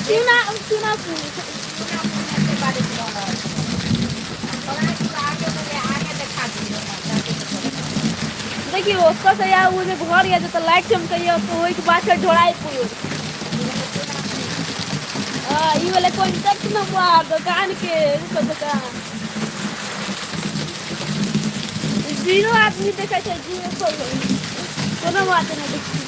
चूना चूना के बारिश हो रहा है। पता है कि आगे दिखा दियो ना, जाके तो करेगा। देखियो ओकर से या वो जे घर या तो लाइट चमकैया तो ओइ के बाद से ढोड़ाई पूरा ई वाले कॉन्टेक्ट नंबर दुकान के ऊपर दुकान जीरो आदमी देखै छै जीरो खोल कोनो बात नहीं देखी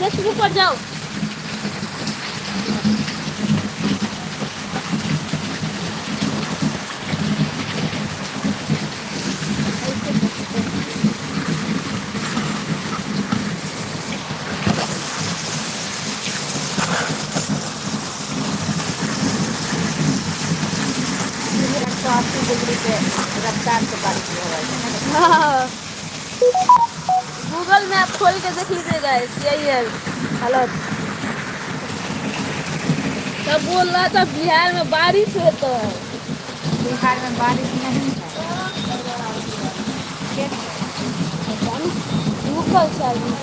फेसबुक पर जाओ डिग्री के रफ्तार से बारिश हो रहा है। हाँ गूगल मैप खोल के देख लीजिएगा यही है हालत तब बोल रहा था बिहार में बारिश होता है बिहार में बारिश नहीं है। गूगल चाहिए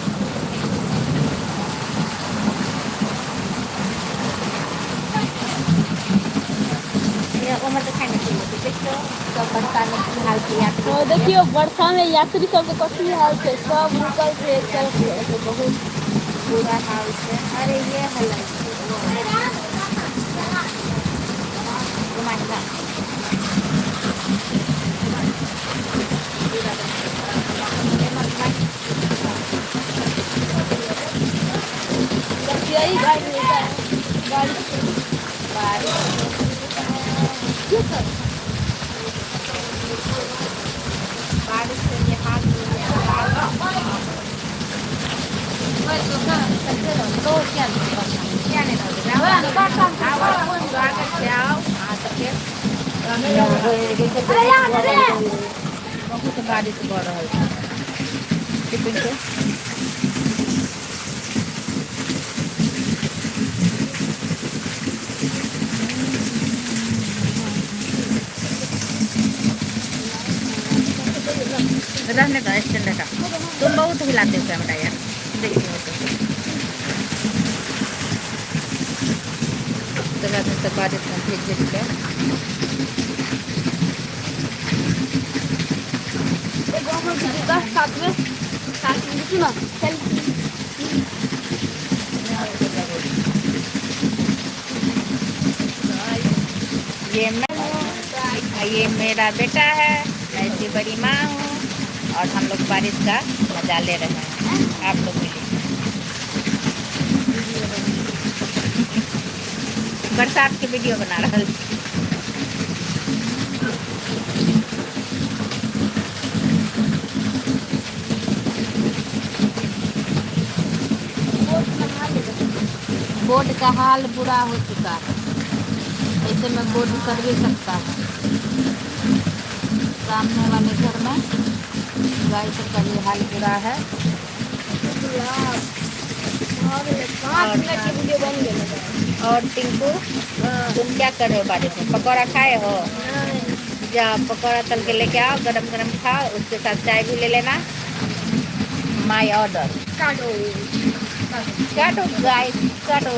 उम्र तो खाने के लिए देखो सब बरसा में की हाल किया तो देखियो वर्षा में यात्री सबके कथी हाल छै सब रुकल छै एक तरफ से बहुत बुरा हाल से। अरे ये हाल घुमाइना बस यही गाड़ी लेता है गाड़ी बारिश से ये हाल तो क्या नहीं बहुत बारिश बढ़ रहा है। रहने का स्टैंड का तुम बहुत हिलाते हो कैमरा यार देखिए तो बारिश में भीग के सुना ये मैं हूँ ये मेरा बेटा है ऐसी बड़ी माँ हूँ और हम लोग बारिश का मजा ले रहे हैं। आप लोग भी बरसात की वीडियो बना रहा है। बोर्ड का हाल बुरा हो चुका है ऐसे में बोर्ड कर भी सकता है। सामने वाले घर में गाय का ये हाल बुरा है। और टिंकू तुम क्या कर रहे हो बारिश में पकौड़ा खाए हो जा पकौड़ा तल के लेके आओ गरम गरम खाओ उसके साथ चाय भी ले लेना। माय ऑर्डर काटो गाइस काटो।